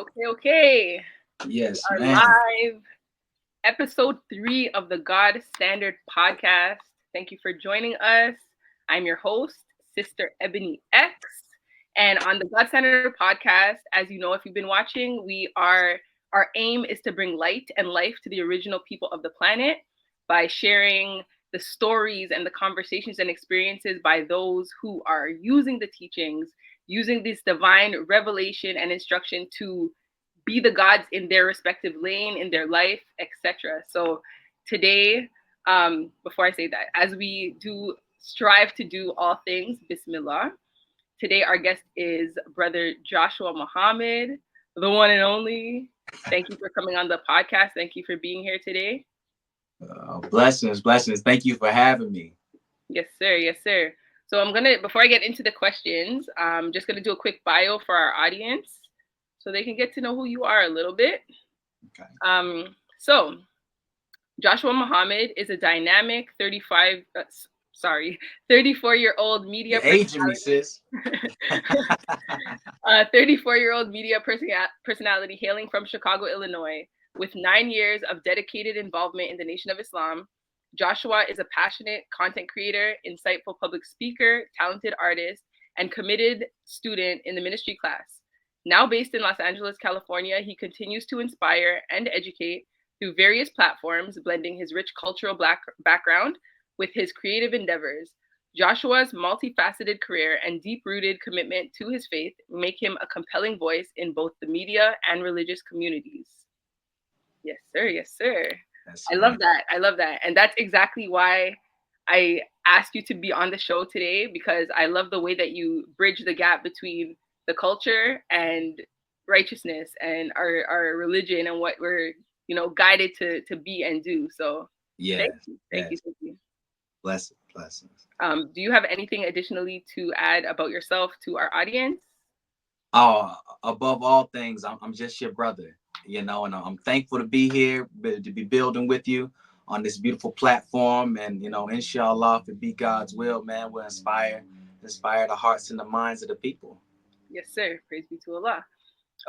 Okay. We Yes, are man. live. Episode 3 of the God Standard podcast. Thank you for joining us. I'm your host, Sister Ebony X. And on the God Standard podcast, as you know, if you've been watching, our aim is to bring light and life to the original people of the planet by sharing the stories and the conversations and experiences by those who are using the teachings, using this divine revelation and instruction to be the gods in their respective lane, in their life, etc. So today, before I say that, as we do strive to do all things, Bismillah, today our guest is Brother Joshua Muhammad, the one and only. Thank you for coming on the podcast. Thank you for being here today. Blessings, blessings. Thank you for having me. Yes, sir. Yes, sir. So before I get into the questions, I'm just gonna do a quick bio for our audience so they can get to know who you are a little bit. Okay. So Joshua Muhammad is a dynamic 34-year-old media You're aging me, personality. sis. 34-year-old media personality hailing from Chicago, Illinois, with 9 years of dedicated involvement in the Nation of Islam. Joshua is a passionate content creator, insightful public speaker, talented artist, and committed student in the ministry class. Now based in Los Angeles, California, he continues to inspire and educate through various platforms, blending his rich cultural background with his creative endeavors. Joshua's multifaceted career and deep rooted commitment to his faith make him a compelling voice in both the media and religious communities. Yes, sir. Yes, sir. That's I love right. that. I love that. And that's exactly why I asked you to be on the show today, because I love the way that you bridge the gap between the culture and righteousness and our religion and what we're, guided to be and do. So Yes, thank you. Thank you. yes. Thank you. Blessings, blessings. Do you have anything additionally to add about yourself to our audience? Oh, above all things, I'm just your brother, and I'm thankful to be here, to be building with you on this beautiful platform. And, inshallah, if it be God's will, man, we'll inspire the hearts and the minds of the people. Yes, sir. Praise be to Allah.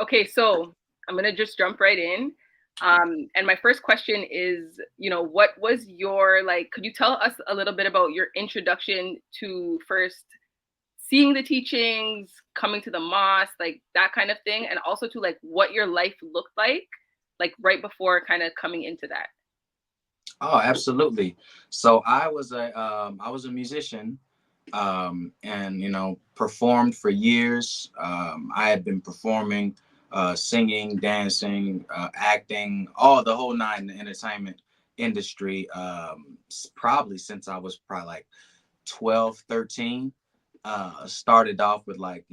Okay, so I'm gonna just jump right in. And my first question is, what was your like? Could you tell us a little bit about your introduction to first seeing the teachings, coming to the mosque, like that kind of thing, and also to like what your life looked like right before kind of coming into that? Oh, absolutely. So I was a musician, and performed for years. I had been performing, singing, dancing, acting, all the whole nine in the entertainment industry. Probably since I was probably like 12, 13. Started off with like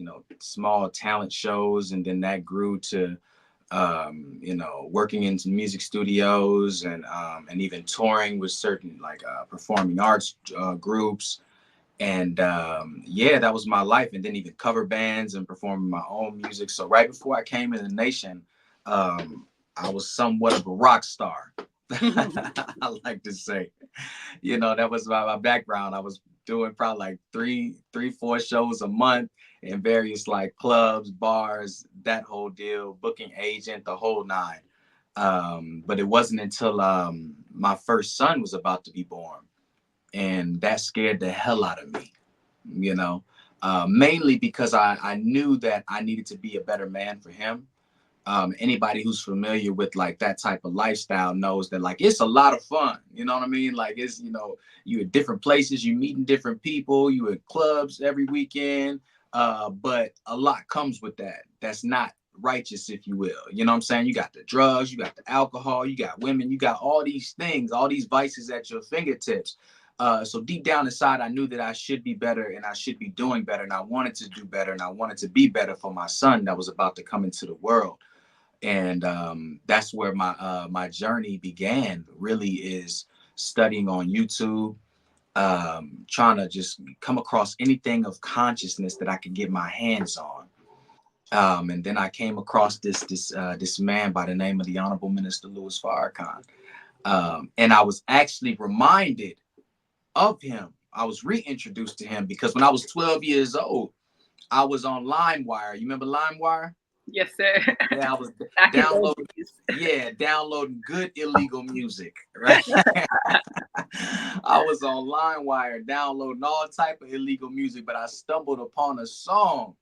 small talent shows, and then that grew to working in some music studios, and even touring with certain like performing arts groups. And yeah, that was my life. And then even cover bands and performing my own music. So right before I came in the nation, I was somewhat of a rock star. I like to say, that was my background. I was doing probably like three, 4 shows a month in various like clubs, bars, that whole deal, booking agent, the whole nine. But it wasn't until my first son was about to be born, and that scared the hell out of me, you know, mainly because I knew that I needed to be a better man for him. Anybody who's familiar with like that type of lifestyle knows that like it's a lot of fun. You know what I mean? Like it's you at different places, you meeting different people, you at clubs every weekend. But a lot comes with that. That's not righteous, if you will. You know what I'm saying? You got the drugs, you got the alcohol, you got women, you got all these things, all these vices at your fingertips. So deep down inside, I knew that I should be better and I should be doing better, and I wanted to do better, and I wanted to be better for my son that was about to come into the world. And that's where my journey began. Really, is studying on YouTube, trying to just come across anything of consciousness that I could get my hands on. And then I came across this man by the name of the Honorable Minister Louis Farrakhan, and I was actually reminded of him. I was reintroduced to him because when I was 12 years old, I was on LimeWire. You remember LimeWire? Yes, sir. Yeah, I was Back in those downloading, days. yeah, downloading good illegal music, right? I was on LimeWire downloading all type of illegal music, but I stumbled upon a song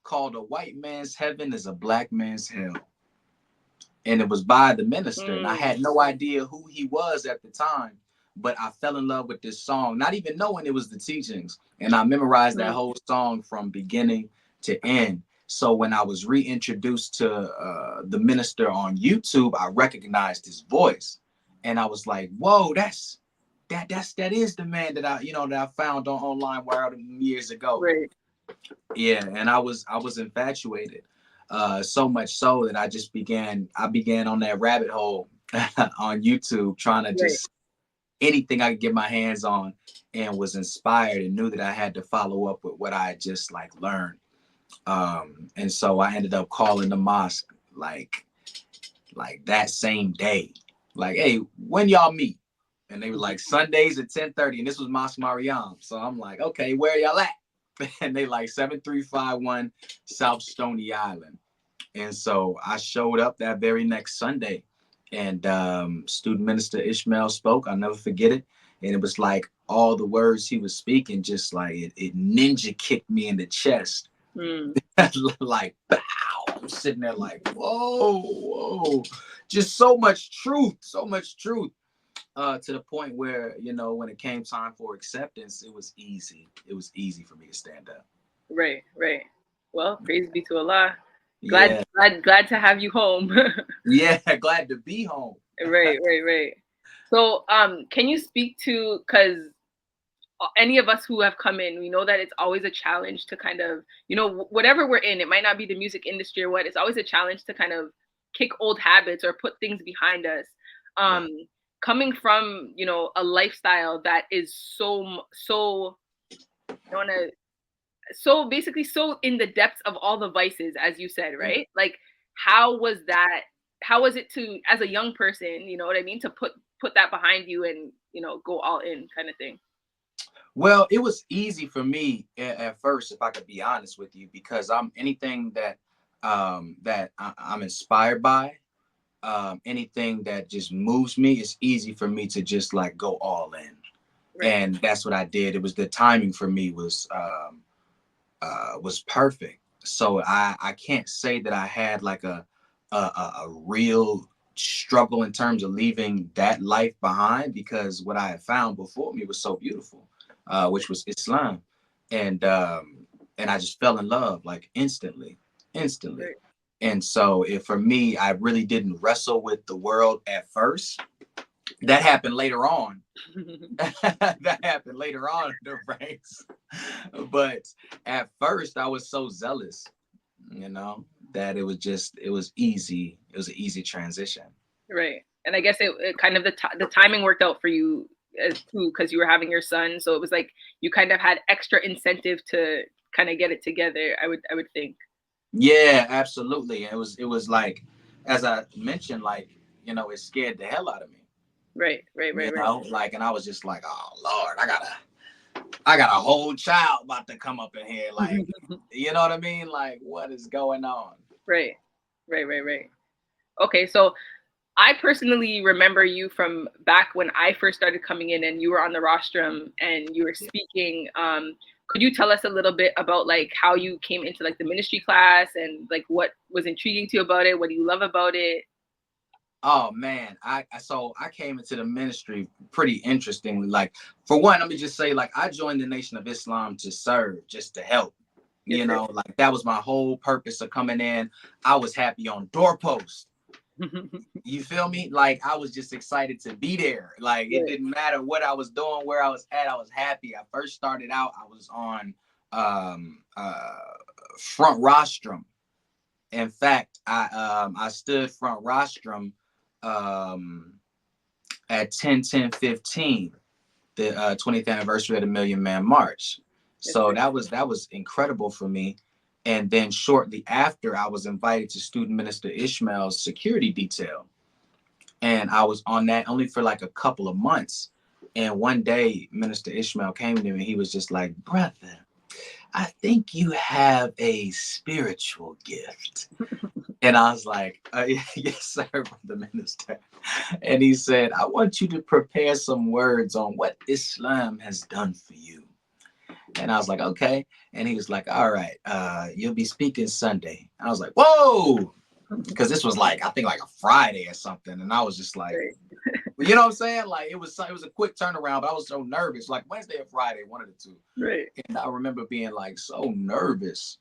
called "A White Man's Heaven is a Black Man's Hell," and it was by the minister, and I Mm, had no idea who he was at the time, but I fell in love with this song, not even knowing it was the teachings, and I memorized that mm, whole song from beginning to end. So when I was reintroduced to the minister on YouTube, I recognized his voice, and I was like, "Whoa, that is the man that I found on online wire years ago." right, Yeah, and I was infatuated, so much so that I began on that rabbit hole on YouTube, trying to right, just anything I could get my hands on, and was inspired and knew that I had to follow up with what I had just like learned. And so I ended up calling the mosque like that same day, like, "Hey, when y'all meet?" And they were like, "Sundays at 10:30," and this was Mosque Mariam. So I'm like, "Okay, where y'all at?" And they like 7351 South Stony Island. And so I showed up that very next Sunday, and student minister Ishmael spoke. I'll never forget it. And it was like all the words he was speaking, just like it ninja kicked me in the chest. mm, Like, bow. I'm sitting there like, whoa, whoa. Just so much truth, so much truth. To the point where, when it came time for acceptance, it was easy. It was easy for me to stand up. right, right. Well, praise be to Allah. Glad, Yeah. glad, glad to have you home. Yeah. Glad to be home. Right, right, right. So, can you speak to, because any of us who have come in, we know that it's always a challenge to kind of, whatever we're in, it might not be the music industry or what, it's always a challenge to kind of kick old habits or put things behind us. Right. Um, coming from, a lifestyle that is so, I want to, so basically so in the depths of all the vices, as you said, Yeah. right? Like, how was that? How was it to, as a young person, you know what I mean, to put that behind you and go all in, kind of thing. Well, it was easy for me at first, if I could be honest with you, because I'm anything that I'm inspired by, anything that just moves me, it's easy for me to just like go all in. Right. And that's what I did. It was the timing for me was perfect. So I can't say that I had like a real struggle in terms of leaving that life behind, because what I had found before me was so beautiful, which was Islam, and and I just fell in love like instantly. Right. And so if for me, I really didn't wrestle with the world at first. That happened later on. That happened later on in the ranks. But at first I was so zealous, you know, that it was easy. It was an easy transition. Right. And I guess it kind of the timing worked out for you too, because you were having your son, so it was like you kind of had extra incentive to kind of get it together. I would think. Yeah, absolutely. It was like, as I mentioned, like, it scared the hell out of me. Right. Right. Right. Right. Like, and I was just like, oh Lord, I got a whole child about to come up in here. Like, you know what I mean? Like, what is going on? Right. Right. Right. Right. Okay. So I personally remember you from back when I first started coming in and you were on the rostrum and you were Yeah. speaking. Could you tell us a little bit about like how you came into like the ministry class and like what was intriguing to you about it? What do you love about it? Oh man, I came into the ministry pretty interestingly. Like, for one, let me just say, like, I joined the Nation of Islam to serve, just to help. Yes, sir. Like, that was my whole purpose of coming in. I was happy on doorpost. You feel me? Like, I was just excited to be there. Like, it Right. didn't matter what I was doing, where I was at. I was happy. I first started out, I was on um uh front rostrum. In fact, I stood front rostrum um at 10/10/15, the 20th anniversary of the Million Man March. Yes, So sir. that was incredible for me. And then shortly after, I was invited to student minister Ishmael's security detail, and I was on that only for like a couple of months. And one day, Minister Ishmael came to me and he was just like, "Brother, I think you have a spiritual gift. And I was like, yes, sir, the minister. And he said, I want you to prepare some words on what Islam has done for you. And I was like, okay. And he was like, all right, you'll be speaking Sunday. I was like, whoa. Because this was like, I think like a Friday or something. And I was just like, Right. you know what I'm saying? Like it was a quick turnaround, but I was so nervous. Like Wednesday or Friday, one of the two. Right. And I remember being like so nervous.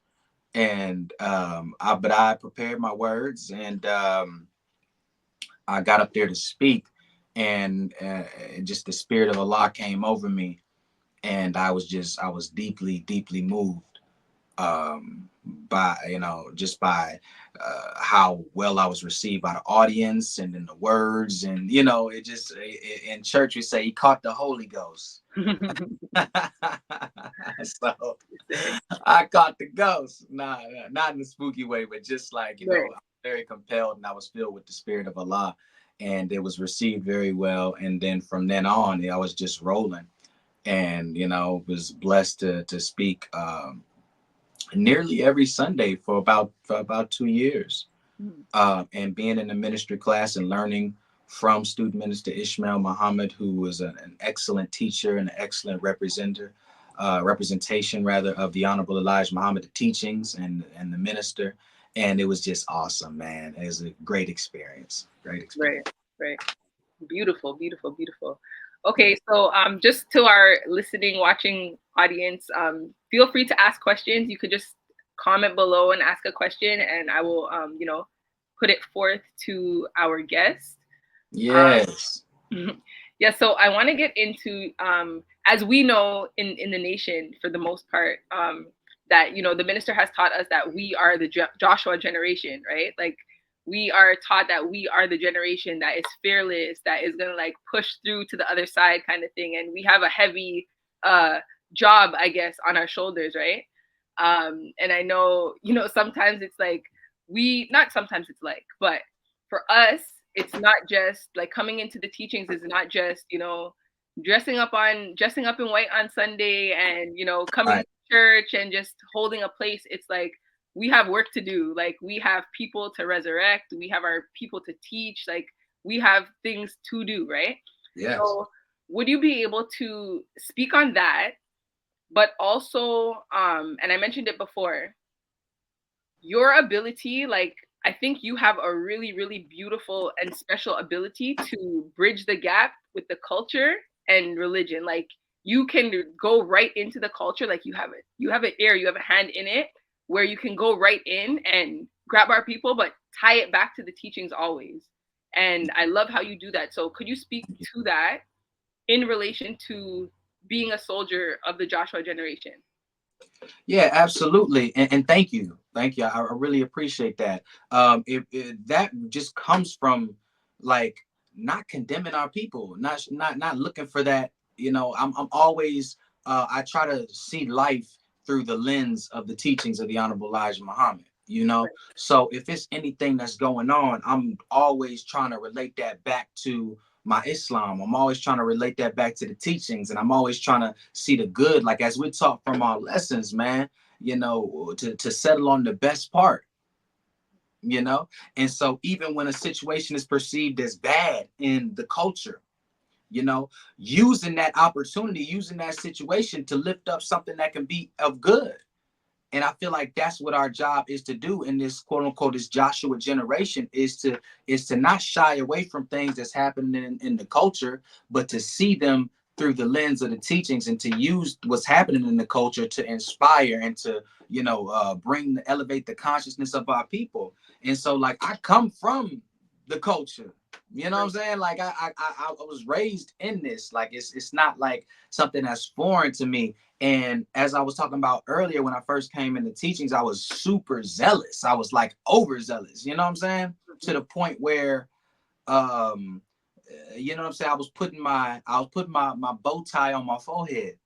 And but I prepared my words, and I got up there to speak, and just the spirit of Allah came over me, and I was deeply, deeply moved by just by how well I was received by the audience, and then the words, and in church we say he caught the Holy Ghost. So I caught the ghost, not in a spooky way, but just like Right. I'm very compelled, and I was filled with the spirit of Allah, and it was received very well. And then from then on, I was just rolling, and was blessed to speak nearly every Sunday for about 2 years, Mhm. and being in the ministry class and learning from student minister Ishmael Muhammad, who was an excellent teacher and an excellent representation rather of the Honorable Elijah Muhammad, the teachings and the minister. And it was just awesome, man. It was a great experience. Great Right. experience. Right. Beautiful, beautiful, beautiful. Yeah. Okay, so just to our listening, watching audience, feel free to ask questions. You could just comment below and ask a question, and I will, put it forth to our guest. Yes. Yeah, so I want to get into, as we know in the nation for the most part, that the minister has taught us that we are the Joshua generation, right? Like we are taught that we are the generation that is fearless, that is gonna like push through to the other side, kind of thing, and we have a heavy uh, job, I guess, on our shoulders, right? And I know, sometimes it's like we not sometimes it's like, but for us it's not just like coming into the teachings is not just dressing up in white on Sunday and coming Right. to church and just holding a place. It's like we have work to do. Like we have people to resurrect, we have our people to teach, like we have things to do, right? Yes. So would you be able to speak on that, but also and I mentioned it before, your ability, like I think you have a really, really beautiful and special ability to bridge the gap with the culture and religion. Like you can go right into the culture, like you have an ear, you have a hand in it, where you can go right in and grab our people, but tie it back to the teachings always. And I love how you do that. So could you speak to that in relation to being a soldier of the Joshua generation? Yeah, absolutely, and thank you. I really appreciate that. That just comes from like not condemning our people, not looking for that. I'm always I try to see life through the lens of the teachings of the Honorable Elijah Muhammad. So if it's anything that's going on, I'm always trying to relate that back to my Islam. I'm always trying to relate that back to the teachings, and I'm always trying to see the good. Like as we taught from our lessons, man, to settle on the best part, you know. And so even when a situation is perceived as bad in the culture, using that opportunity, using that situation to lift up something that can be of good. And I feel like that's what our job is to do in this quote unquote this Joshua generation, is to not shy away from things that's happening in the culture, but to see them through the lens of the teachings, and to use what's happening in the culture to inspire and to elevate the consciousness of our people. And so like I come from the culture. You know what I'm Right. saying? Like I was raised in this. Like it's not like something that's foreign to me. And as I was talking about earlier, when I first came into teachings, I was super zealous. I was like overzealous, you know what I'm saying? To Mhm. the point where um you know what I'm saying, I was putting my bow tie on my forehead.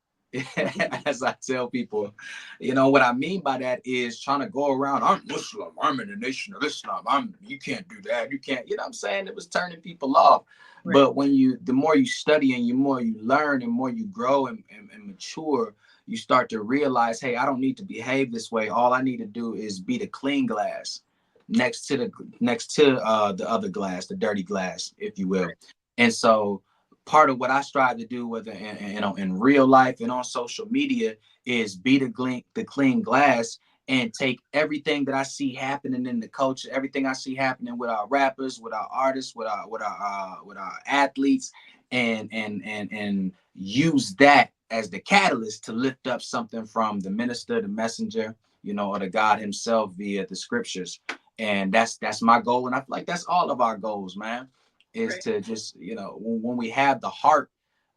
As I tell people, what I mean by that is trying to go around, I'm Muslim, I'm in the nation of Islam, you can't do that, you can't, you know what I'm saying? It was turning people off. Right. But the more you study and the more you learn and more you grow and mature, you start to realize, hey, I don't need to behave this way. All I need to do is be the clean glass next to the other glass, the dirty glass, if you will. And so part of what I strive to do, whether in real life and on social media, is be the clean glass and take everything that I see happening in the culture, everything I see happening with our rappers, with our artists, with our athletes, and use that as the catalyst to lift up something from the minister, the messenger, or the God Himself via the scriptures. And that's my goal, and I feel like that's all of our goals, man. Is Right. to just when we have the heart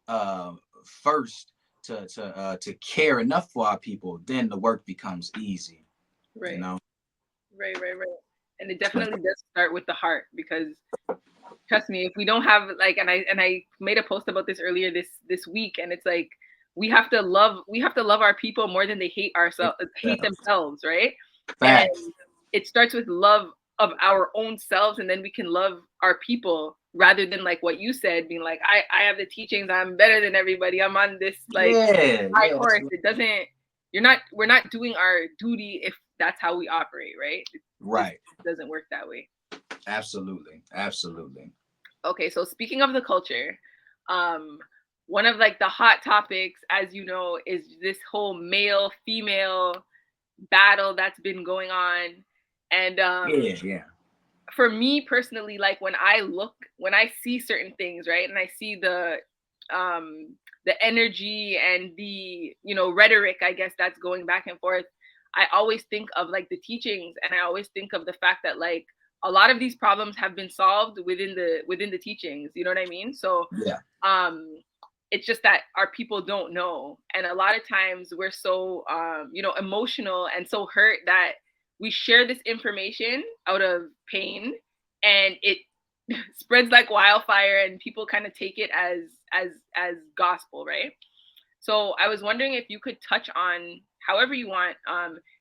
uh, first to care enough for our people, then the work becomes easy. You Right. know. Right. And it But definitely does start with the heart because trust me, if we don't have like, and I made a post about this earlier this week, and it's like we have to love our people more than they hate themselves, right? And facts. it starts with love of our own selves, and then we can love our people rather than like what you said, being like, I have the teachings, I'm better than everybody, I'm on this like Yeah, high yeah, that's horse. It doesn't. We're not doing our duty if that's how we operate, right? This right. doesn't work that way. Absolutely, absolutely. Okay, so speaking of the culture, um, one of like the hot topics, as you know, is this whole male female battle that's been going on. And Yeah, yeah, for me personally, like when I see certain things, right, and I see the energy and the rhetoric, I guess, that's going back and forth, I always think of like the teachings, and I always think of the fact that like a lot of these problems have been solved within the teachings, you know what I mean? So yeah. um it's just that our people don't know, and a lot of times we're so emotional and so hurt that we share this information out of pain, and it spreads like wildfire, and people kind of take it as gospel, right? So I was wondering if you could touch on, however you want,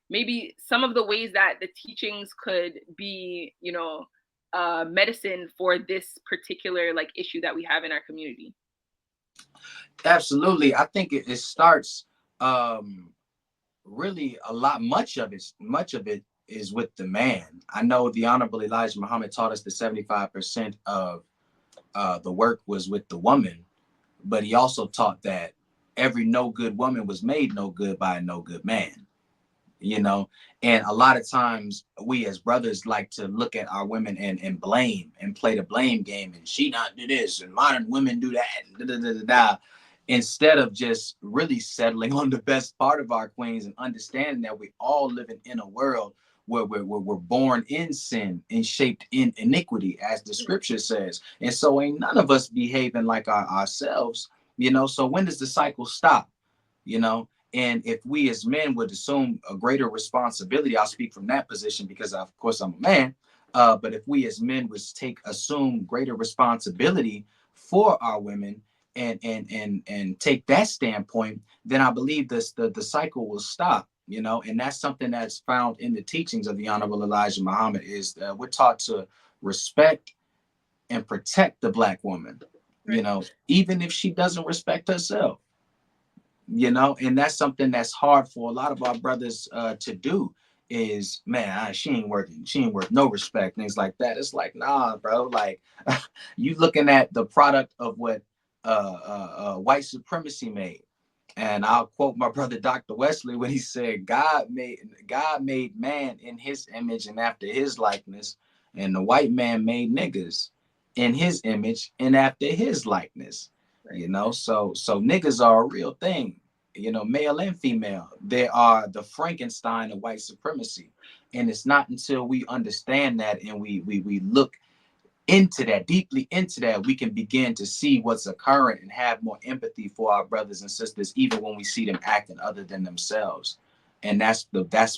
maybe some of the ways that the teachings could be, medicine for this particular like issue that we have in our community. Absolutely. I think it starts um really a lot. Much of it is with the man. I know the Honorable Elijah Muhammad taught us that 75% of the work was with the woman, but he also taught that every no good woman was made no good by a no good man. you know and a lot of times we as brothers like to look at our women and blame and play the blame game, and she not do this and modern women do that, and da, da, da, da, da, instead of just really settling on the best part of our queens and understanding that we all living in a world where we're born in sin and shaped in iniquity, as the scripture says. And so ain't none of us behaving like ourselves. So when does the cycle stop? you know and if we as men would assume a greater responsibility, I'll speak from that position because of course I'm a man. But if we as men would assume greater responsibility for our women and take that standpoint, then I believe the cycle will stop. And that's something that's found in the teachings of the Honorable Elijah Muhammad, is that we're taught to respect and protect the black woman, Right. even if she doesn't respect herself. And that's something that's hard for a lot of our brothers to do. Is, man, she ain't worth no respect, things like that. It's like, nah, bro. Like, you looking at the product of what white supremacy made. And I'll quote my brother Dr. Wesley when he said, God made man in his image and after his likeness, and the white man made niggas in his image and after his likeness. Right. So niggas are a real thing, male and female. They are the Frankenstein of white supremacy. And it's not until we understand that and we look into that, deeply into that, we can begin to see what's occurring and have more empathy for our brothers and sisters, even when we see them acting other than themselves. And that's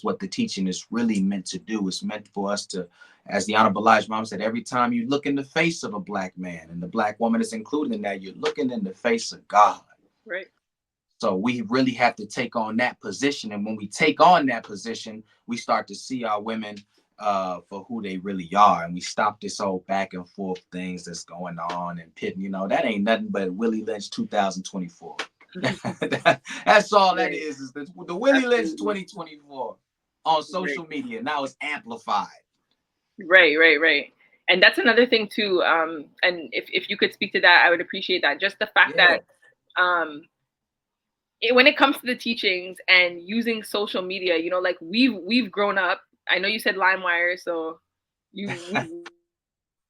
what the teaching is really meant to do. It's meant for us to, as the Honorable Elijah Mom said, every time you look in the face of a black man, and the black woman is included in that, you're looking in the face of God. Right. So we really have to take on that position. And when we take on that position, we start to see our women for who they really are. And we stop this whole back and forth things that's going on and pitting. That ain't nothing but Willie Lynch 2024. That's all that Right. is the Willie Lynch Absolutely. 2024 on Right. social media. Now it's amplified. Right, right, right. And that's another thing too. And if you could speak to that, I would appreciate that. Just the fact Yeah. that um when it comes to the teachings and using social media, like we've grown up. I know you said LimeWire, so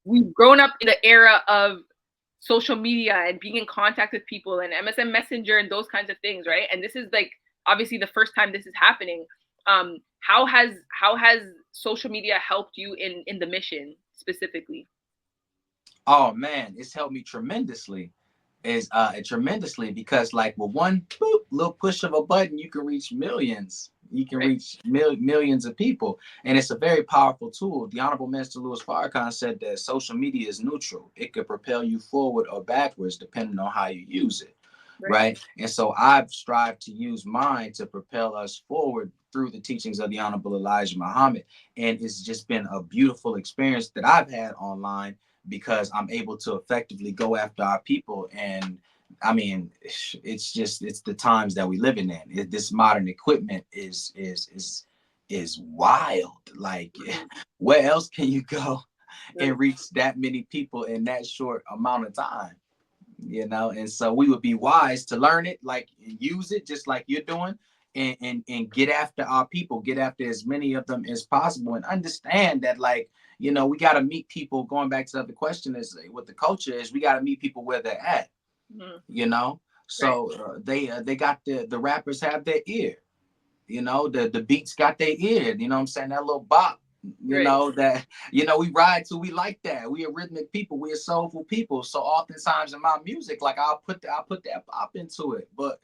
we've grown up in the era of social media and being in contact with people and MSN Messenger and those kinds of things, right? And this is like obviously the first time this is happening. How has social media helped you in the mission specifically? Oh man, it's helped me tremendously. Is tremendously because like with one boop, little push of a button, you can reach millions. You can Right, reach millions of people, and it's a very powerful tool. The Honorable Minister Louis Farrakhan said that social media is neutral. It could propel you forward or backwards depending on how you use it, right, right? And so I've strived to use mine to propel us forward through the teachings of the Honorable Elijah Muhammad, and it's just been a beautiful experience that I've had online because I'm able to effectively go after our people. And I mean, it's the times that we living in. This modern equipment is wild. Like, mhm, where else can you go and right, reach that many people in that short amount of time? And so we would be wise to learn it, like use it just like you're doing, and get after our people, get after as many of them as possible, and understand that, like, we got to meet people. Going back to the other question, is what the culture is, we got to meet people where they're at, mhm, you know right, so they got the rappers have their ear, the beats got their ear, what I'm saying, that little bop, right, that, we ride to, we like that. We are rhythmic people, we are soulful people. So oftentimes in my music, like I'll put that pop into it. But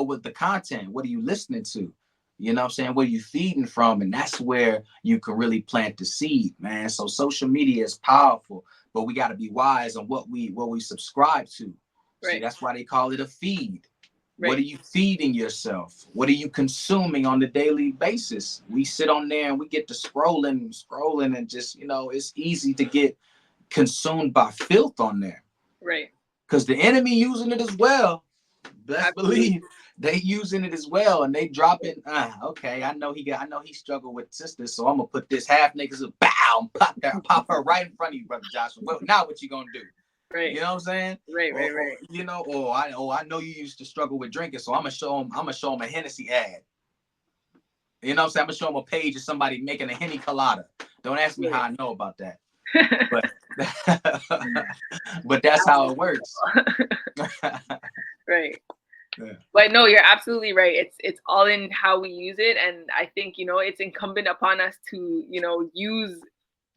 with the content, what are you listening to? What I'm saying? Where you feeding from? And that's where you can really plant the seed, man. So social media is powerful, but we got to be wise on what we subscribe to. See, right, that's why they call it a feed. What are right, you feeding yourself? What are you consuming on the daily basis? We sit on there and we get to scrolling, and just, it's easy to get consumed by filth on there right. because the enemy using it as well. Best Absolutely. believe they using it as well, and they dropping. Okay, I know he struggled with sisters, so I'm gonna put this half niggas a bow, pop her right in front of you, brother Joshua. Well, now what you gonna do? Right, You know what I'm saying? right, right, Or right, I know you used to struggle with drinking, so I'm gonna show him a Hennessy ad. You know what I'm saying? I'm gonna show him a page of somebody making a Henny colada. Don't ask me how right. I know about that, but but that's how it works. Right. Yeah. But no, you're absolutely right. It's all in how we use it, and I think it's incumbent upon us to use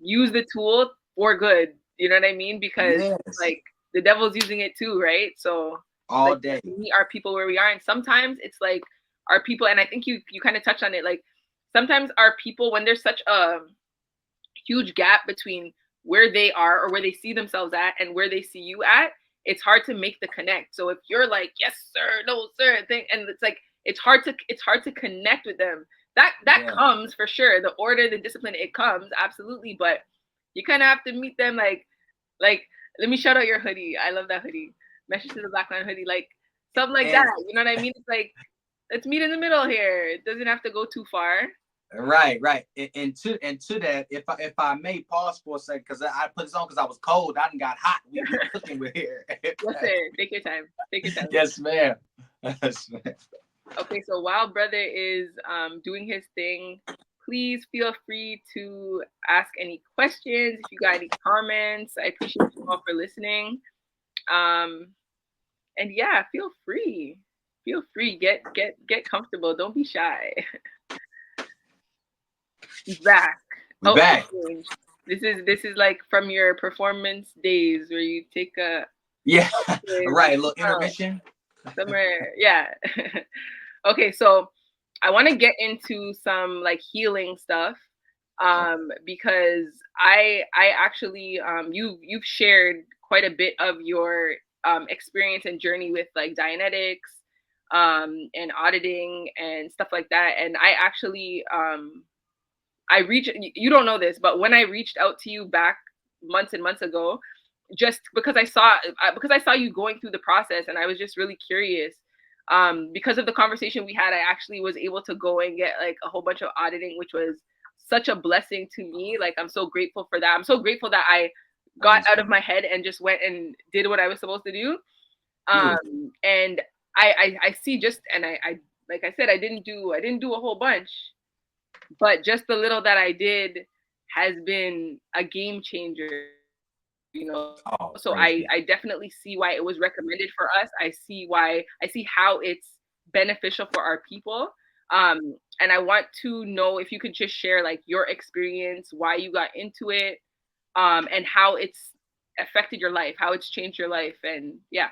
the tool for good. You know what I mean? Because Yes, like the devil's using it too, right? So all like we day. have to meet our people where we are, and sometimes it's like our people, and I think you kind of touched on it. Like sometimes our people, when there's such a huge gap between where they are or where they see themselves at and where they see you at, it's hard to make the connect. So if you're like, yes sir, no sir thing, and it's like it's hard to connect with them. That Yeah. comes for sure, the order, the discipline, it comes absolutely, but you kind of have to meet them like let me shout out your hoodie. I love that hoodie. Message to the Blackline hoodie, like something like that. And You know what I mean? It's like let's meet in the middle here. It doesn't have to go too far. right. And to that, if I may pause for a second, because I put this on because I was cold. I done got hot. We cooking with here. Yes sir, take your time, take your time. Yes, ma'am. Yes, ma'am. Okay, so while brother is doing his thing, please feel free to ask any questions if you got any comments. I appreciate you all for listening. Um, and yeah, feel free. Feel free. Get comfortable. Don't be shy. He's back. We Oh, it back. changed. This is like from your performance days where you take a Yeah. Right. A little oh, intermission. somewhere. Yeah. Okay, so I want to get into some like healing stuff Okay. because I actually you've shared quite a bit of your experience and journey with like dianetics and auditing and stuff like that, and I actually I reach you don't know this, but when I reached out to you back months and months ago, just because I saw you going through the process, and I was just really curious. Because of the conversation we had, I actually was able to go and get like a whole bunch of auditing, which was such a blessing to me. Like, I'm so grateful for that. I'm so grateful that I got Praise out of my head and just went and did what I was supposed to do. beautiful. And I see just, and I like I said, I didn't do a whole bunch, but just the little that I did has been a game changer, So I Oh, definitely praise see be. why it was recommended for us. I see how it's beneficial for our people. And I want to know if you could just share like your experience, why you got into it, and how it's affected your life, how it's changed your life, and yeah.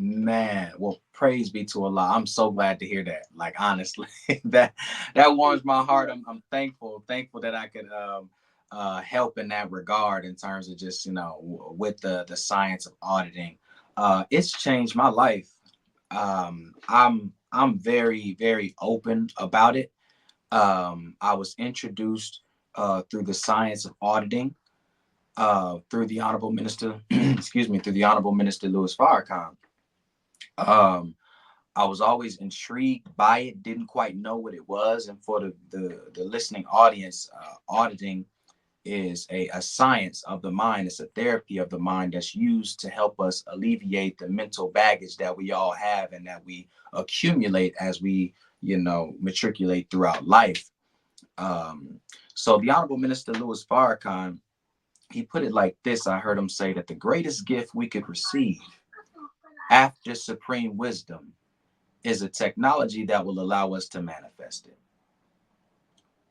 Man, well, praise be to Allah. I'm so glad to hear that. Like honestly, that warms my heart. I'm thankful that I could help in that regard in terms of just with the science of auditing. It's changed my life. I'm very very open about it. I was introduced through the science of auditing through the Honorable Minister, excuse me, through the Honorable Minister Louis Farrakhan. Um, I was always intrigued by it, didn't quite know what it was. And for the listening audience, auditing is a science of the mind. It's a therapy of the mind that's used to help us alleviate the mental baggage that we all have and that we accumulate as we, matriculate throughout life. Um, so the Honorable Minister Louis Farrakhan, he put it like this. I heard him say that the greatest gift we could receive after supreme wisdom is a technology that will allow us to manifest it.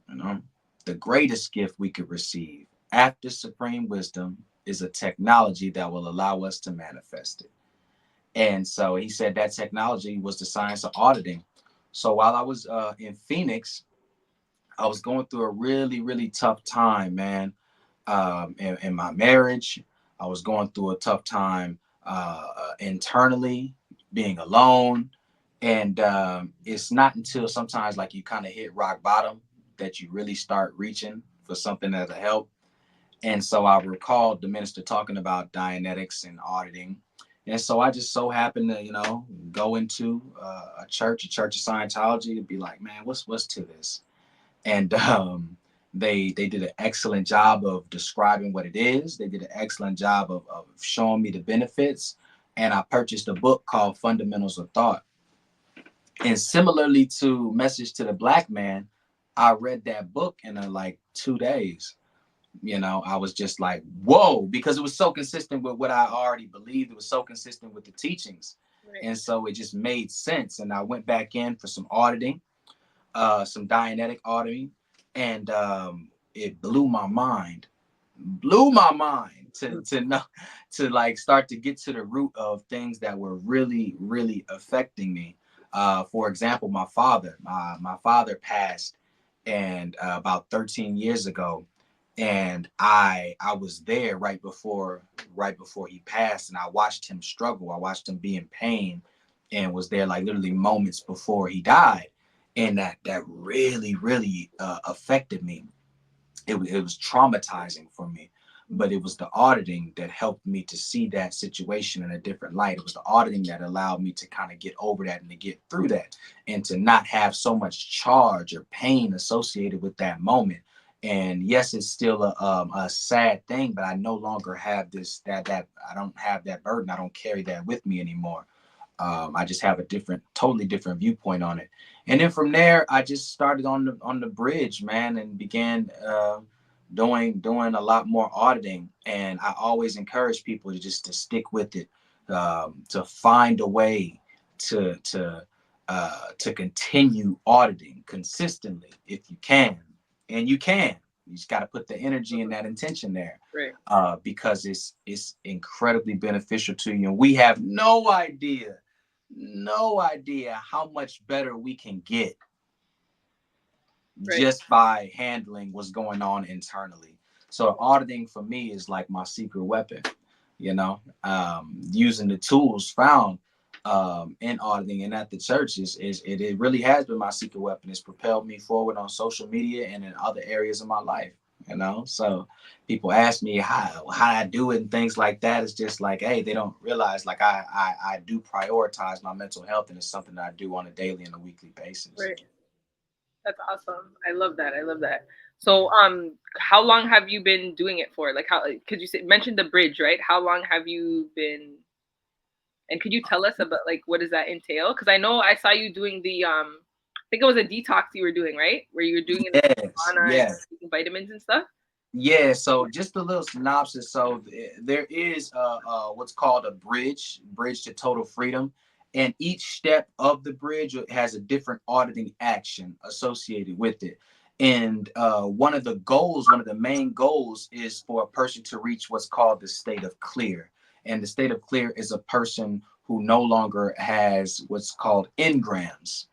You know, the greatest gift we could receive after supreme wisdom is a technology that will allow us to manifest it. And so he said that technology was the science of auditing. So while I was in Phoenix, I was going through a really, really tough time, man. In my marriage, I was going through a tough time internally, being alone. And it's not until sometimes like you kind of hit rock bottom that you really start reaching for something that'll help. And so I recalled the minister talking about dianetics and auditing. And so I just so happened to, go into a church of Scientology, to be like, man, what's to this? And they did an excellent job of describing what it is. They did an excellent job of showing me the benefits. And I purchased a book called Fundamentals of Thought. And similarly to Message to the Black Man, I read that book in like 2 days. I was just like, whoa, because it was so consistent with what I already believed. It was so consistent with the teachings. Right. And so it just made sense. And I went back in for some auditing, some Dianetic auditing, and it blew my mind to know, to like start to get to the root of things that were really really affecting me. For example, my father passed, and about 13 years ago, and I was there right before he passed, and I watched him struggle. I watched him be in pain, and was there like literally moments before he died, and that really really affected me. It was traumatizing for me, but it was the auditing that helped me to see that situation in a different light. It was the auditing that allowed me to kind of get over that and to get through that, and to not have so much charge or pain associated with that moment. And yes, it's still a sad thing, but I no longer have that I don't have that burden. I don't carry that with me anymore. I just have a totally different viewpoint on it. And then from there, I just started on the bridge, man, and began doing a lot more auditing. And I always encourage people to stick with it, to find a way to continue auditing consistently if you can, and you can. You just got to put the energy and that intention there, Right. because it's incredibly beneficial to you. And we have no idea how much better we can get Right. just by handling what's going on internally. So auditing for me is like my secret weapon, using the tools found in auditing and at the church it really has been my secret weapon. It's propelled me forward on social media and in other areas of my life. So people ask me how I do it and things like that. It's just like, hey, they don't realize like I do prioritize my mental health, and it's something that I do on a daily and a weekly basis. Right. That's awesome. I love that. I love that. So, how long have you been doing it for? Like, how? Could you say mention the bridge, right? How long have you been? And could you tell us about like what does that entail? Because I know I saw you doing the I think it was a detox you were doing, right? Where you were doing it in Yes, the sauna and yes. taking vitamins and stuff. Yeah, so just a little synopsis. So there is what's called a bridge to total freedom, and each step of the bridge has a different auditing action associated with it. And one of the main goals, is for a person to reach what's called the state of clear. And the state of clear is a person who no longer has what's called engrams.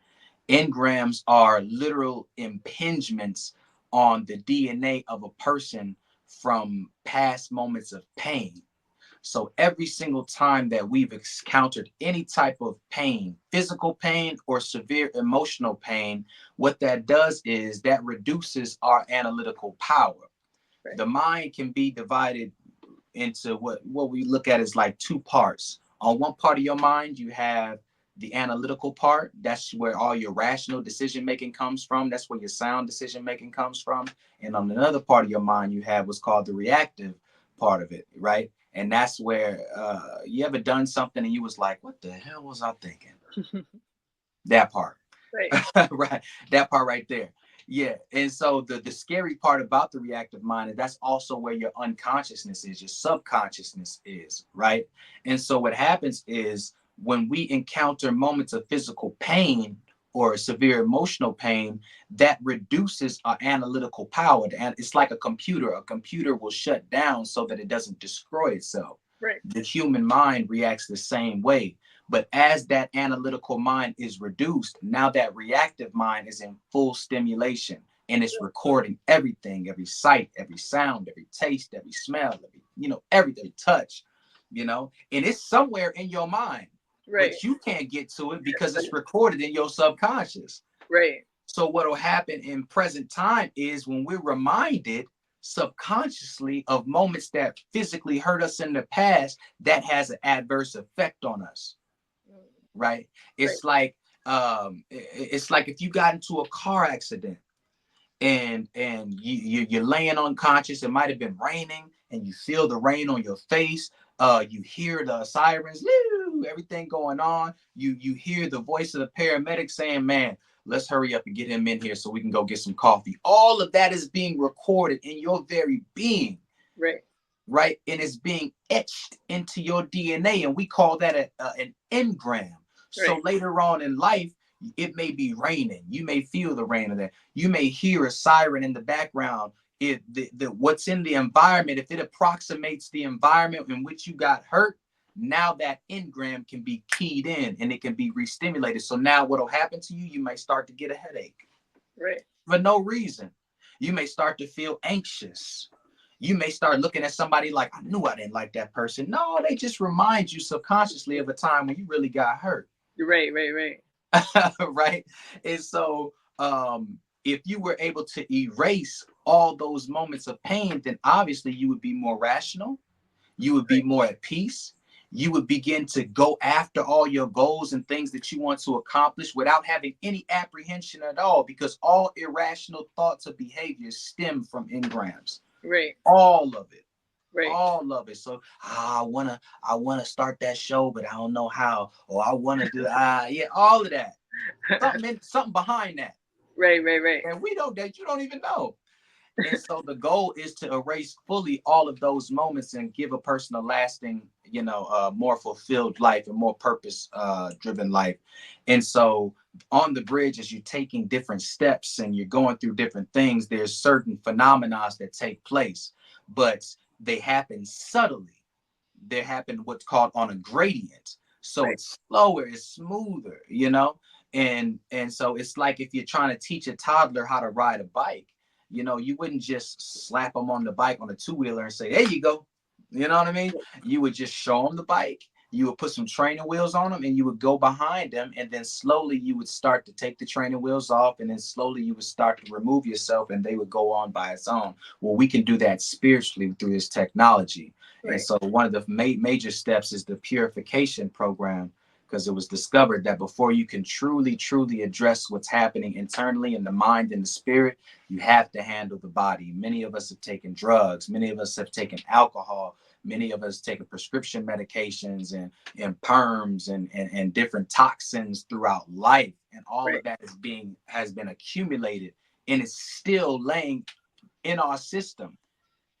Engrams are literal impingements on the DNA of a person from past moments of pain. So every single time that we've encountered any type of pain, physical pain or severe emotional pain, what that does is that reduces our analytical power. Right. The mind can be divided into what we look at as like two parts. On one part of your mind, you have the analytical part. That's where all your rational decision making comes from. That's where your sound decision making comes from. And on another part of your mind, you have what's called the reactive part of it, right? And that's where you ever done something and you was like, "What the hell was I thinking?" That part. Right. Right, that part right there. Yeah, and so the scary part about the reactive mind is that's also where your unconsciousness is, your subconsciousness is, right? And so what happens is when we encounter moments of physical pain or severe emotional pain, that reduces our analytical power. And it's like a computer will shut down so that it doesn't destroy itself. Right. The human mind reacts the same way. But as that analytical mind is reduced, now that reactive mind is in full stimulation, and it's recording everything, every sight, every sound, every taste, every smell, every touch, and it's somewhere in your mind, Right. but you can't get to it because it's recorded in your subconscious. Right. So what will happen in present time is when we're reminded subconsciously of moments that physically hurt us in the past, that has an adverse effect on us, right? Right. It's like if you got into a car accident and you're laying unconscious. It might have been raining, and you feel the rain on your face. You hear the sirens, everything going on. You hear the voice of the paramedic saying, "Man, let's hurry up and get him in here so we can go get some coffee." All of that is being recorded in your very being, Right. right? And it's being etched into your DNA, and we call that an engram. So Right. later on in life, it may be raining. You may feel the rain of that. You may hear a siren in the background. What's in the environment, if it approximates the environment in which you got hurt, now that engram can be keyed in and it can be re-stimulated. So now what'll happen to you? You may start to get a headache Right. for no reason. You may start to feel anxious. You may start looking at somebody like, "I knew I didn't like that person." No, they just remind you subconsciously of a time when you really got hurt. Right. Right. Right. Right? And so if you were able to erase all those moments of pain, then obviously you would be more rational, you would be Right. more at peace, you would begin to go after all your goals and things that you want to accomplish without having any apprehension at all, because all irrational thoughts or behaviors stem from engrams. Right. All of it. Right. All of it. So I wanna start that show, but I don't know how. Or I wanna do yeah, all of that. Something behind that. Right. Right. Right. And we don't that you don't even know. And so the goal is to erase fully all of those moments and give a person a lasting, more fulfilled life and more purpose driven life. And so on the bridge, as you're taking different steps and you're going through different things, there's certain phenomena that take place, but they happen subtly. They happen what's called on a gradient. So Right. it's slower, it's smoother, and so it's like if you're trying to teach a toddler how to ride a bike, you wouldn't just slap them on the bike on a two-wheeler and say, "There you go." You know what I mean? You would just show them the bike. you would put some training wheels on them and you would go behind them, and then slowly you would start to take the training wheels off, and then slowly you would start to remove yourself and they would go on by its own. Well, we can do that spiritually through this technology. And Right. so one of the major steps is the purification program, because it was discovered that before you can truly address what's happening internally in the mind and the spirit, you have to handle the body. Many of us have taken drugs, many of us have taken alcohol, many of us taken prescription medications and perms and different toxins throughout life, and all of Right. that has been accumulated and is still laying in our system,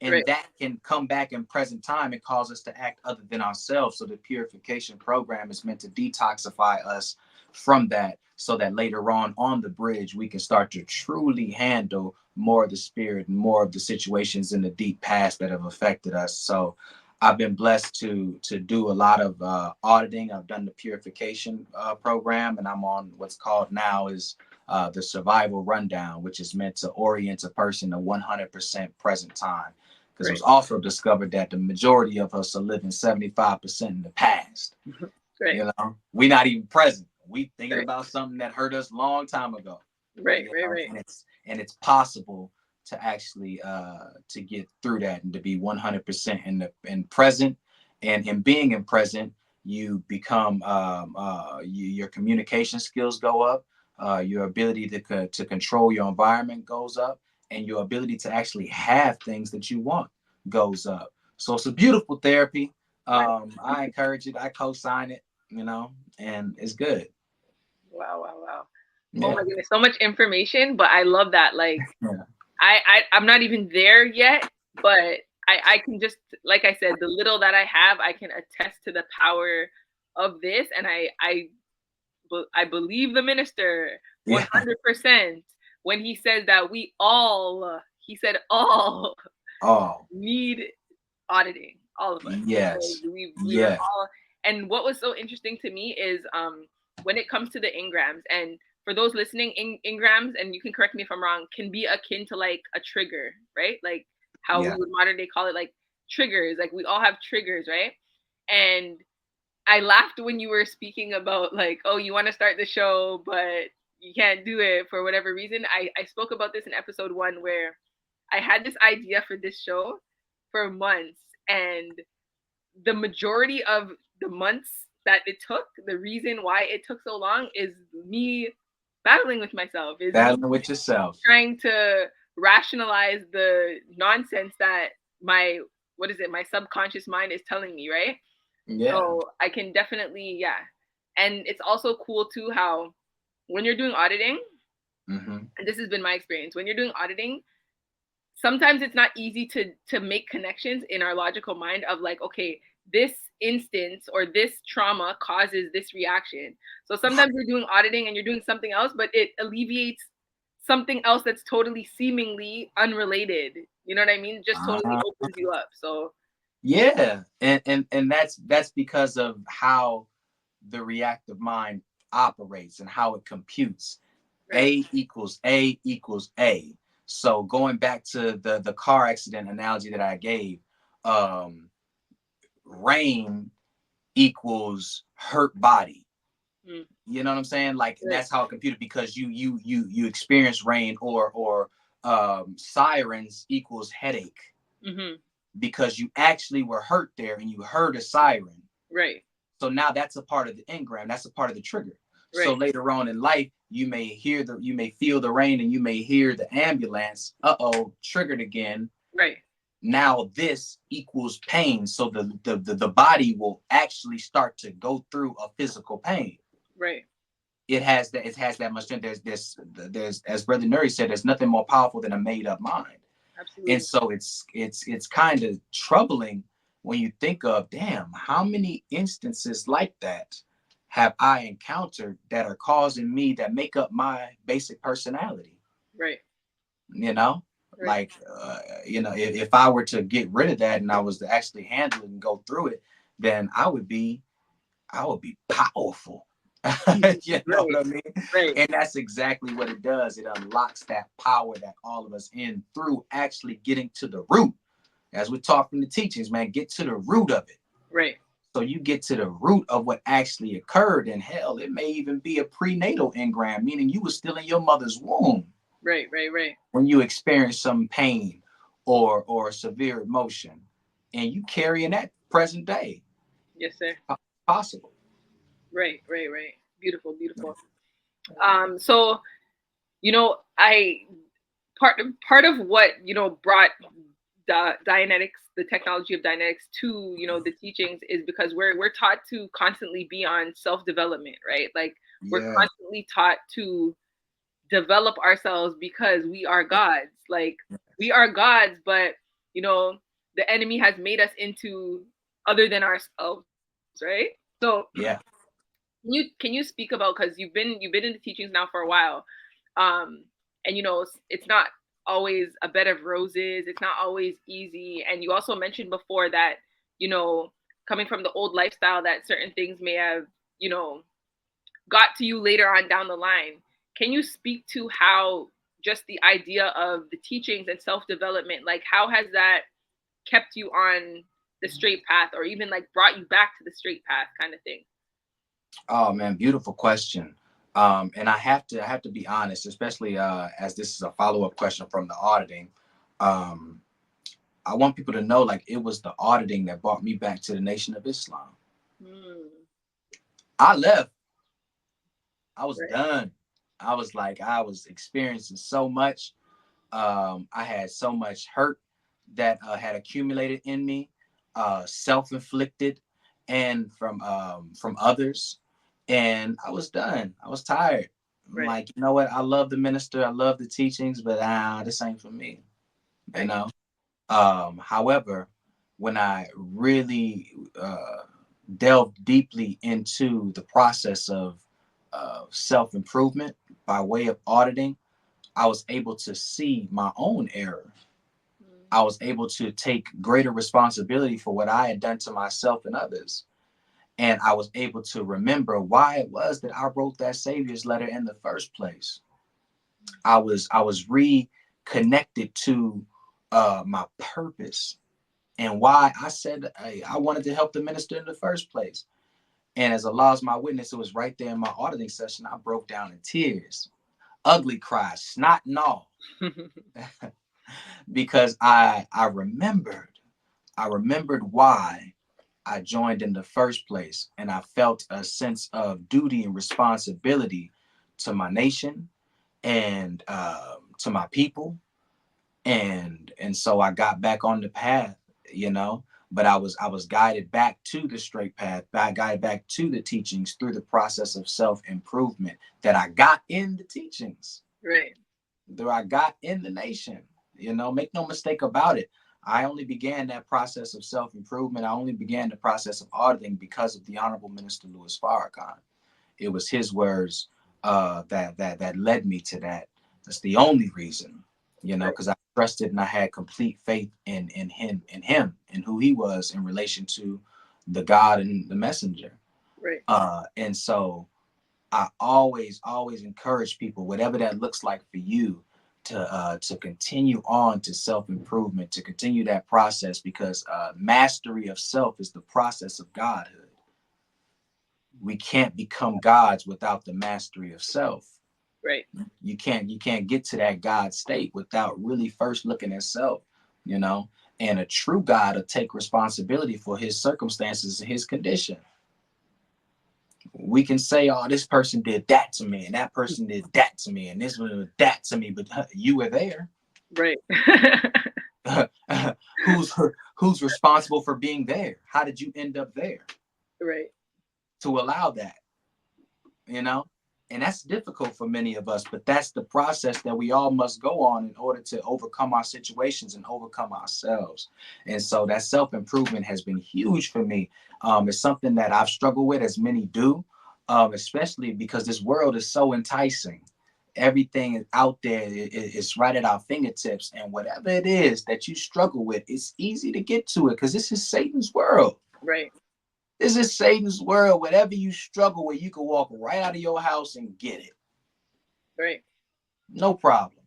Right. and that can come back in present time and cause us to act other than ourselves. So the purification program is meant to detoxify us from that, so that later on the bridge we can start to truly handle more of the spirit and more of the situations in the deep past that have affected us. So I've been blessed to do a lot of auditing. I've done the purification program, and I'm on what's called now is the survival rundown, which is meant to orient a person to 100% present time, because it Right. was also discovered that the majority of us are living 75% in the past. Right. You know, we're not even present. We thinking Right. about something that hurt us a long time ago. Right. You Right. know, Right. and it's possible to actually to get through that and to be 100% in present, and in being in present, you become your communication skills go up, your ability to control your environment goes up, and your ability to actually have things that you want goes up. So it's a beautiful therapy. Right. I encourage it. I co-sign it. And it's good. Wow. Wow. Wow. Oh my Yeah. goodness, so much information, but I love that. Like, Yeah. I'm not even there yet, but I can just, like I said, the little that I have, I can attest to the power of this, and I believe the minister Yeah. 100% when he says that we all, he said all Oh, need auditing, all of us. Like yes. we were Yeah. all, and what was so interesting to me is when it comes to the engrams, and for those listening, engrams, and you can correct me if I'm wrong, can be akin to like a trigger, right? Like how we Yeah. would modern day call it like triggers. Like we all have triggers, right? And I laughed when you were speaking about like, oh, you want to start the show, but you can't do it for whatever reason. I spoke about this in episode 1 where I had this idea for this show for months, and the majority of the months that it took, the reason why it took so long is me battling with myself, is me Battling with yourself. trying to rationalize the nonsense that my, what is it, my subconscious mind is telling me, right? Yeah. So I can definitely, yeah. And it's also cool too how when you're doing auditing, Mm-hmm. and this has been my experience, when you're doing auditing, sometimes it's not easy to make connections in our logical mind of like, okay, this instance or this trauma causes this reaction. So sometimes you're doing auditing and you're doing something else, but it alleviates something else that's totally seemingly unrelated. You know what I mean? Just totally Uh, opens you up. So yeah. And that's because of how the reactive mind operates and how it computes. right. A equals A. So going back to the car accident analogy that I gave, um, rain equals hurt body. Mm, You know what I'm saying? Like right. that's how it computed, because you experience rain, or sirens equals headache, Hmm. because you actually were hurt there and you heard a siren. Right. So now that's a part of the engram. That's a part of the trigger. So Right. later on in life, you may feel the rain and you may hear the ambulance. Uh-oh, triggered again. Right. Now this equals pain. So the body will actually start to go through a physical pain. Right. It has that much strength. There's as Brother Nuri said, there's nothing more powerful than a made up mind. And Absolutely. so it's kind of troubling when you think of, damn, how many instances like that have I encountered that are causing me, that make up my basic personality. Right. you know Right. like if I were to get rid of that and I was to actually handle it and go through it, then I would be powerful. You know Right. what I mean? Right. And that's exactly what it does. It unlocks that power that all of us in, through actually getting to the root. As we talk from the teachings, man, get to the root of it. Right. So you get to the root of what actually occurred. And hell, it may even be a prenatal engram, meaning you were still in your mother's womb Right, right, right. when you experience some pain or severe emotion, and you carry in that present day. Yes, sir. Possible. Right, right, right. Beautiful, beautiful. So I part of what brought Dianetics, the technology of Dianetics, to the teachings is because we're taught to constantly be on self development, right? Like we're Yeah. constantly taught to develop ourselves because we are gods. Like we are gods, but you know the enemy has made us into other than ourselves, right? So Yeah. can you speak about, because you've been in the teachings now for a while, um and it's not always a bed of roses, it's not always easy, and you also mentioned before that you know coming from the old lifestyle that certain things may have you know got to you later on down the line. Can you speak to how just the idea of the teachings and self-development, like how has that kept you on the straight path, or even like brought you back to the straight path kind of thing? Oh man, beautiful question. And I have to be honest, especially as this is a follow-up question from the auditing. Um, I want people to know, like, it was the auditing that brought me back to the Nation of Islam. Mm, I left. I was right, done. I was like, I was experiencing so much. I had so much hurt that had accumulated in me, self-inflicted, and from others. And I was done. I was tired. I'm right, like, you know what? I love the minister. I love the teachings, but this ain't for me. You right, know. However, when I really delved deeply into the process of self improvement by way of auditing, I was able to see my own error. mm, I was able to take greater responsibility for what I had done to myself and others. And I was able to remember why it was that I wrote that Savior's letter in the first place. I was reconnected to my purpose and why I said, hey, I wanted to help the minister in the first place. And as Allah's my witness, it was right there in my auditing session. I broke down in tears, ugly cries, snot and all, because I remembered why I joined in the first place, and I felt a sense of duty and responsibility to my nation and to my people, and so I got back on the path, you know. But I was guided back to the straight path, guided back to the teachings through the process of self improvement that I got in the teachings, right, that I got in the nation. You know, make no mistake about it. I only began that process of self improvement. I only began the process of auditing because of the Honorable Minister Louis Farrakhan. It was his words that led me to that. That's the only reason, you know, right, because I trusted and I had complete faith in him and who he was in relation to the God and the messenger. right, And so I always encourage people, whatever that looks like for you, to continue on to self improvement, to continue that process, because mastery of self is the process of godhood. We can't become gods without the mastery of self. right, You can't get to that God state without really first looking at self, you know. And a true God will take responsibility for his circumstances and his condition. We can say, "Oh, this person did that to me, and that person did that to me, and this one did that to me," but you were there. right, who's who's responsible for being there? How did you end up there right, to allow that? You know, and that's difficult for many of us, but that's the process that we all must go on in order to overcome our situations and overcome ourselves. And so that self-improvement has been huge for me. It's something that I've struggled with, as many do, especially because this world is so enticing. Everything is out there, it's right at our fingertips, and whatever it is that you struggle with, it's easy to get to it because this is Satan's world. right, This is Satan's world. Whatever you struggle with, you can walk right out of your house and get it. right, No problem,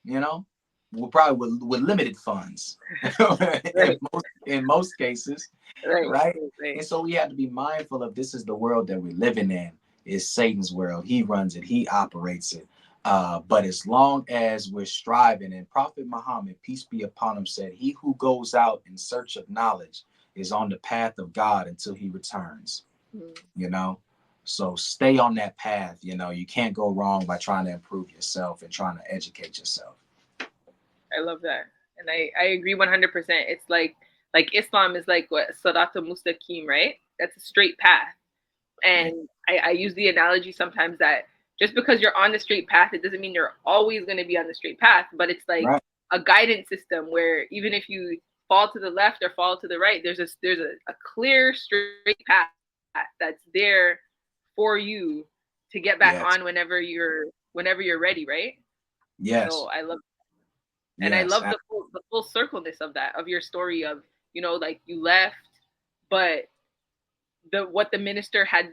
you know? with limited funds Right, in most cases, right, right? right, right. And so we have to be mindful of this is the world that we're living in. Is Satan's world. He runs it. He operates it. But as long as we're striving, and Prophet Muhammad, peace be upon him, said, "He who goes out in search of knowledge is on the path of God until he returns." Mm, You know, so stay on that path. You know, you can't go wrong by trying to improve yourself and trying to educate yourself. I love that. And I agree 100%. It's like Islam is like what Sadata Mustaqim, right? That's a straight path. Yeah. And I use the analogy sometimes that just because you're on the straight path, it doesn't mean you're always going to be on the straight path, but it's like Right. a guidance system where even if you fall to the left or fall to the right, there's a clear straight path that's there for you to get back on Yes. whenever you're ready, right? So Yes. I love, and I Yes. love the full circleness of that, of your story of, like you left, but the what the minister had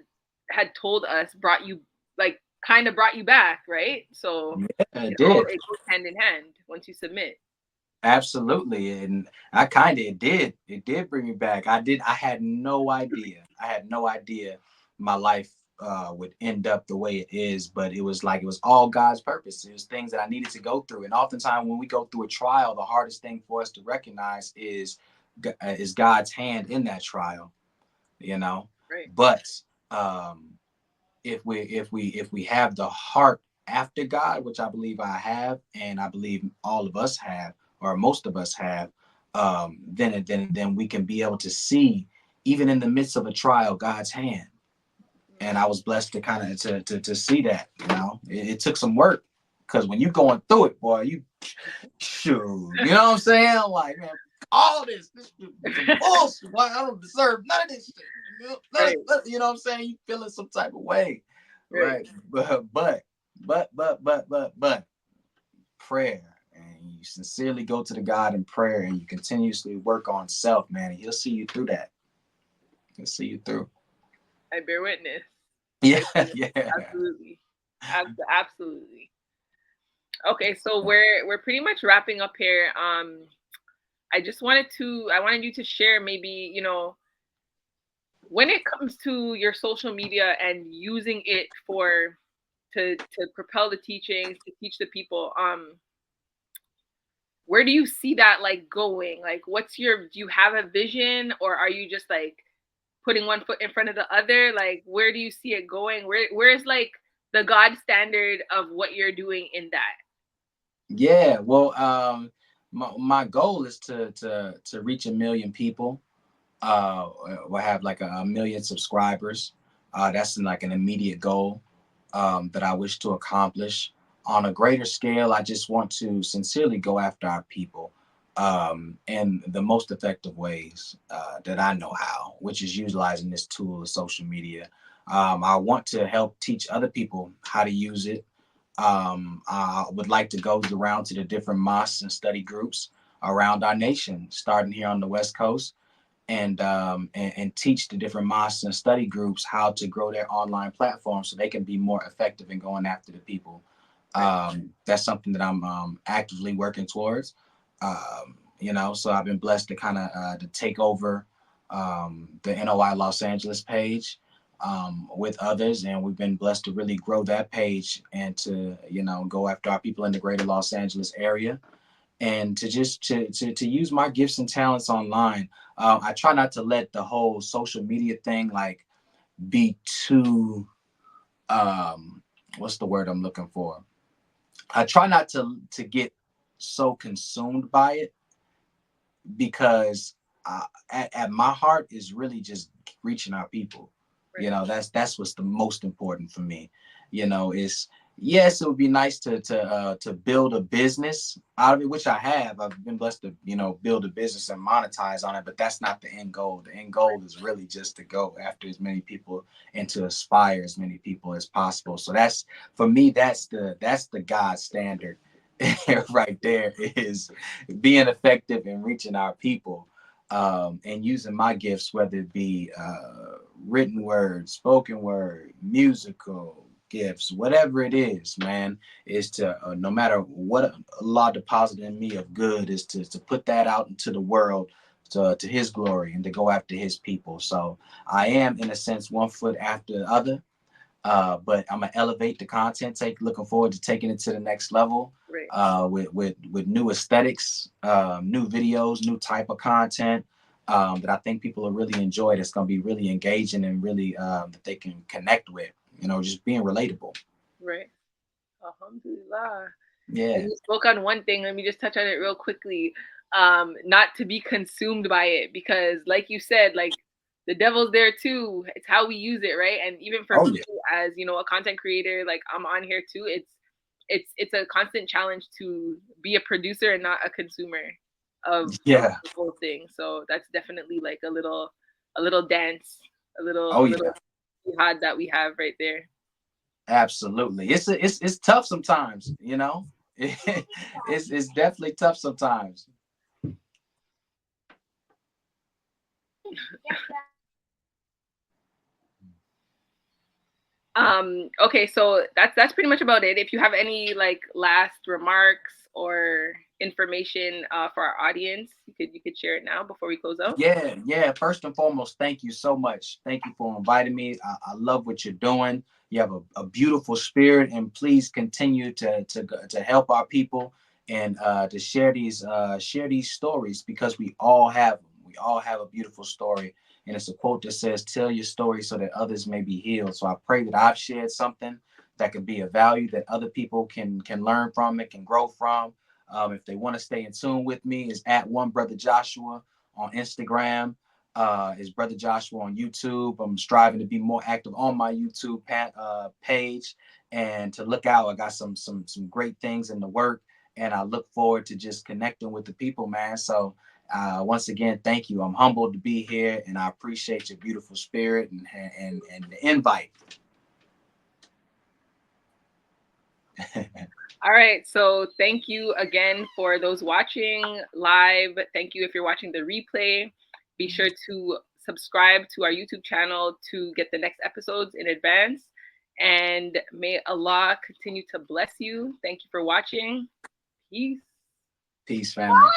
told us brought you, like, kind of brought you back, right? So Yeah, it did. it goes hand in hand once you submit. Absolutely. And I kind of it did bring me back. I had no idea. I had no idea my life would end up the way it is, but it was like it was all God's purpose. It was things that I needed to go through. And oftentimes when we go through a trial, the hardest thing for us to recognize is God's hand in that trial, you know. Right. But um if we have the heart after God, which I believe I have, and I believe all of us have, or most of us have, then we can be able to see, even in the midst of a trial, God's hand. And I was blessed to kind of to see that. You know, it took some work because when you're going through it, boy, you shoot, you know what I'm saying? Like, man, all this some bullshit. Why I don't deserve none of this shit. Right. You know what I'm saying? You feeling some type of way, Right. right? But prayer, and you sincerely go to the God in prayer, and you continuously work on self, man, and He'll see you through that. He'll see you through. I bear witness. Yeah, I bear witness. yeah, Absolutely. Absolutely. Okay, so we're pretty much wrapping up here. I wanted you to share, maybe, when it comes to your social media and using it for to propel the teachings, to teach the people, where do you see that, like, going? Like, do you have a vision, or are you just like putting one foot in front of the other? Like, where do you see it going? Where's like the God standard of what you're doing in that? yeah. Well, my goal is to reach 1 million people. We'll have like a million subscribers. That's like an immediate goal that I wish to accomplish. On a greater scale, I just want to sincerely go after our people in the most effective ways that I know how, which is utilizing this tool of social media. I want to help teach other people how to use it. I would like to go around to the different mosques and study groups around our nation, starting here on the West Coast, and teach the different mosques and study groups how to grow their online platform so they can be more effective in going after the people. Right. That's something that I'm actively working towards. So I've been blessed to kind of to take over the NOI Los Angeles page with others, and we've been blessed to really grow that page and to go after our people in the greater Los Angeles area, and to just to use my gifts and talents online. I try not to let the whole social media thing like be too what's the word I'm looking for? I try not to get so consumed by it because at my heart is really just reaching our people. Right. That's what's the most important for me. Is yes, it would be nice to build a business out of it, which I have. I've been blessed to build a business and monetize on it, but that's not the end goal. The end goal is really just to go after as many people and to aspire as many people as possible. So that's for me. That's the God standard right there, is being effective in reaching our people, and using my gifts, whether it be written word, spoken word, musical, gifts, whatever it is, man, is to no matter what Allah deposited in me of good, is to put that out into the world to His glory and to go after His people. So I am, in a sense, one foot after the other. But I'm gonna elevate the content. Looking forward to taking it to the next level. Right. With new aesthetics, new videos, new type of content that I think people will really enjoy. That's gonna be really engaging and really that they can connect with. You know, just being relatable. Right. Alhamdulillah. And Yeah. you spoke on one thing. Let me just touch on it real quickly. Not to be consumed by it, because, like you said, like the devil's there too. It's how we use it, right? And even for Oh me, yeah. as you know, a content creator, like I'm on here too. It's a constant challenge to be a producer and not a consumer of Yeah. the whole thing. So that's definitely like a little dance, Oh a little yeah. jihad that we have right there. Absolutely. It's tough sometimes. You know, it's definitely tough sometimes. Okay, so that's pretty much about it. If you have any like last remarks or information for our audience, you could share it now before we close out. Yeah, yeah. First and foremost, thank you so much. Thank you for inviting me. I love what you're doing. You have a beautiful spirit, and please continue to help our people and to share these stories because we all have them. We all have a beautiful story, and it's a quote that says, "Tell your story so that others may be healed." So I pray that I've shared something that could be of value that other people can learn from and can grow from. If they want to stay in tune with me, is at One Brother Joshua on Instagram. Is Brother Joshua on YouTube. I'm striving to be more active on my YouTube page and to look out. I got some great things in the work, and I look forward to just connecting with the people, man. So once again, thank you. I'm humbled to be here, and I appreciate your beautiful spirit and the invite. All right, so thank you again for those watching live. Thank you if you're watching the replay. Be sure to subscribe to our YouTube channel to get the next episodes in advance. And may Allah continue to bless you. Thank you for watching. Peace. Peace, family.